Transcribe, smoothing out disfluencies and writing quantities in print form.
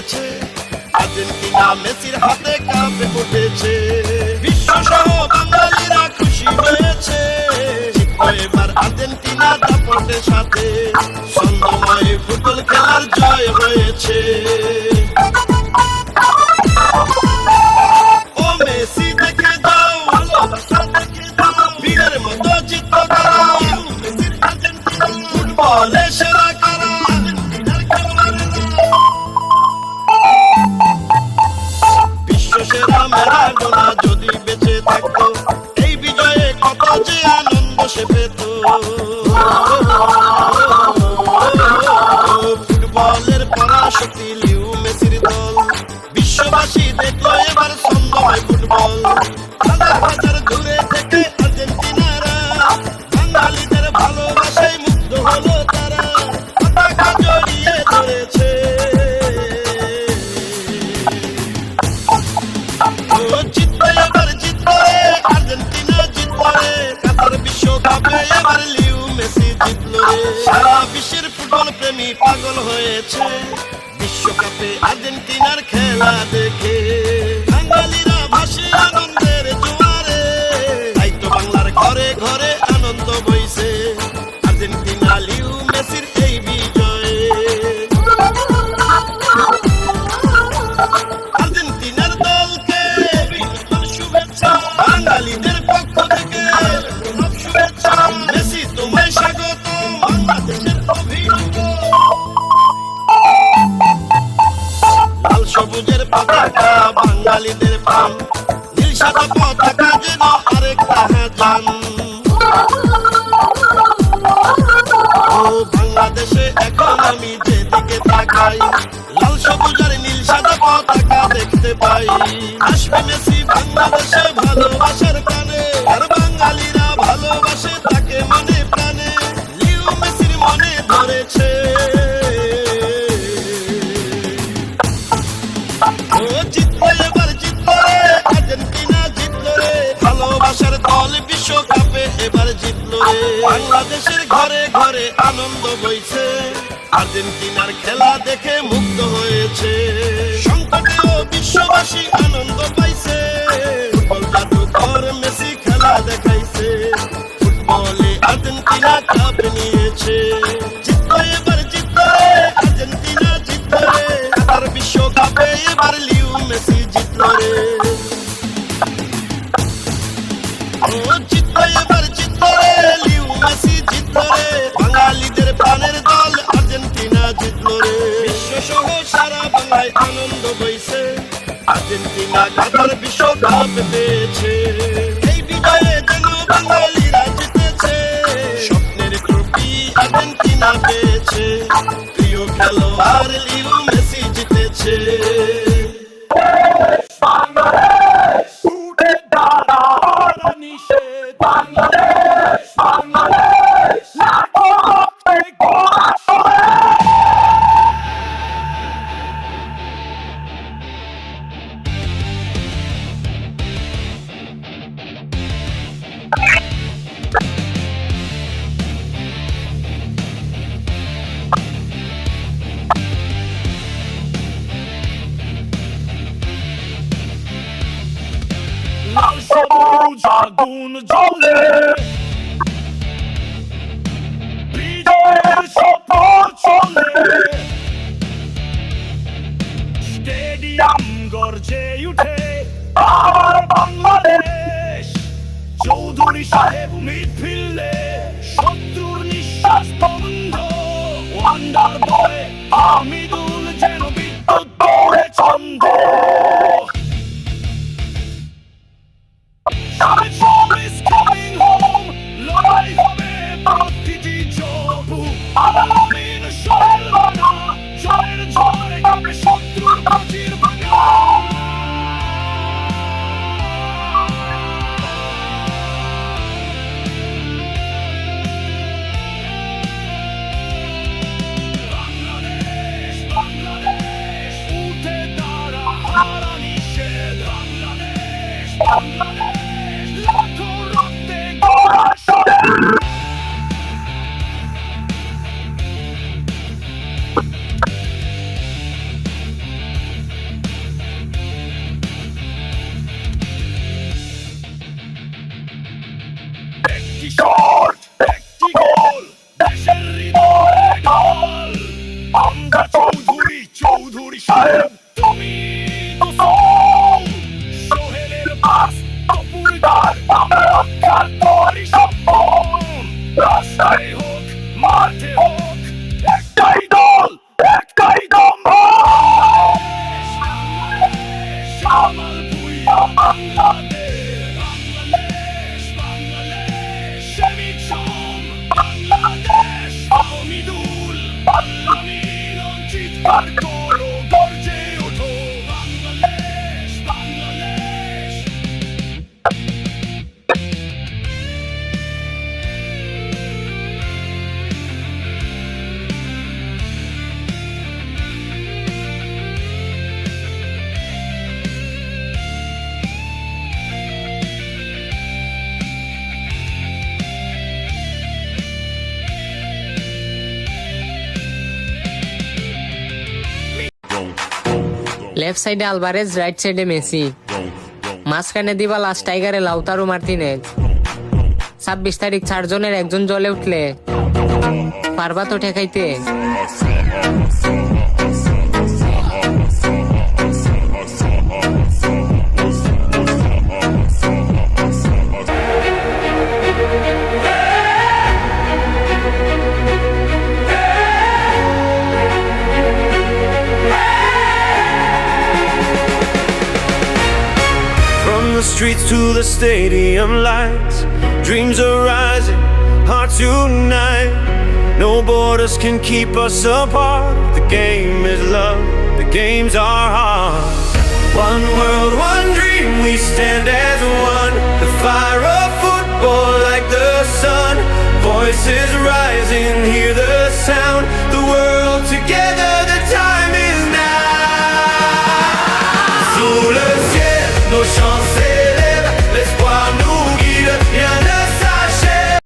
হয়েছে, আর্জেন্টিনা মেসির হাতে কাপ উঠেছে। বিশ্বসহ বাঙালিরা খুশি হয়েছে, জিতলো এবার আর্জেন্টিনা দাপটের সাথে। ছন্দময় ফুটবল খেলার জয় হয়েছে। ও মেসি দেখে দাও, ভালোবাসা দেখে দাও, বীরের মতো জিতলো তারা। মেসির আর্জেন্টিনা ফুটবলে সেরা কারা, আর্জেন্টিনার খেলোয়াড়েরা। বিশ্বসেরা ম্যারাডোনা যদি বেঁচে থাকতো, এই বিজয়ে কত যে আনন্দ সে পেত। ফুটবলের পরাশক্তি লিও মেসির দল, বিশ্ববাসী দেখলো এবার ছন্দময় ফুটবল। হাজার হাজার দূরে থেকে আর্জেন্টিনারা বাঙালিদের ভালোবাসায় মুগ্ধ হলো তারা। পতাকা জড়িয়ে ধরেছে, জিতলো এবার জিতলো রে আর্জেন্টিনা, জিতলো রে কাতার বিশ্বকাপে এবার লিও মেসি জিতলো রে। সারা বিশ্বের ফুটবল প্রেমী পাগল হয়েছে বিশ্বকাপে আর্জেন্টিনার খেলা দেখে। বাঙালিরা ভাসে আনন্দের জোয়ারে, তাই তো বাংলার ঘরে ঘরে আনন্দ বইছে আর্জেন্টিনা লিও মেসির এই বিজয়ে। আর্জেন্টিনার দলকে শুভেচ্ছা, বাঙালিদের পক্ষ থেকে শুভেচ্ছা। মেসি তোমায় স্বাগত, বাংলাদেশের অভিনন্দন। লাল সবুজের পতাকা বাঙালিদের প্রাণ, নীল সাদা পতাকা যেন আরেকটা জান। ও বাংলাদেশে এখন আমি যেদিকে তাকাই, লাল সবুজ আর নীল সাদা পতাকা দেখতে পাই। আসবে মেসি বাংলাদেশে ভালোবাসার গানে, আর বাঙালিরা ভালোবাসে তাকে মনে প্রাণে। লিও মেসির মনে ধরেছে, ও জিতলো এবার জিতলো রে আর্জেন্টিনা, জিতলো রে ভালোবাসার দল বিশ্বকাপে এবার জিতলো রে। বাংলাদেশের ঘরে ঘরে আনন্দ বইছে, আর্জেন্টিনার খেলা দেখে মুগ্ধ হয়েছে। সংকটেও বিশ্ববাসী আনন্দ পাইছে, ফুটবল জাদুকর মেসি খেলা দেখাইছে। ফুটবলে আর্জেন্টিনা কাপ নিয়েছে, জিতলো এবার জিতলো রে আর্জেন্টিনা, জিতলো রে কাতার বিশ্বকাপে এবার লিও মেসি জিতলো রে। ও জিতলো এবার জিতলো রে লিও মেসি জিতলো রে, বাঙালিদের প্রাণের দল আর্জেন্টিনা জিতলো রে। বিশ্বসহ সারা বাংলায় আনন্দ বইছে, আর্জেন্টিনা কাতার বিশ্বকাপ পেয়েছে। এই বিজয়ে যেন বাঙালিরা জিতেছে, স্বপ্নের ট্রফি আর্জেন্টিনা পেয়েছে। প্রিয় খেলোয়াড় লিও মেসি জিতেছে। বাংলাদেশ উঠে দাঁড়া, নিষেধ বাংলাদেশ, বাংলাদেশ লাখো রক্তে গোড়া সরে। চিৎকার করো গর্জে ওঠো বাংলাদেশ বাংলাদেশ। লেফট সাইডে আলভারেজ, রাইট সাইডে মেসি, মাঝখানে দিবা লাস্ট টাইগারে লাউতারো মার্টিনেজ। 26 তারিখ 4 জনের একজন জ্বলে উঠলে পারবা তো ঠেকাইতে? From the streets to the stadium lights, dreams are rising, hearts unite. No borders can keep us apart. The game is love, the game's our heart. One world, one dream, we stand as one. The fire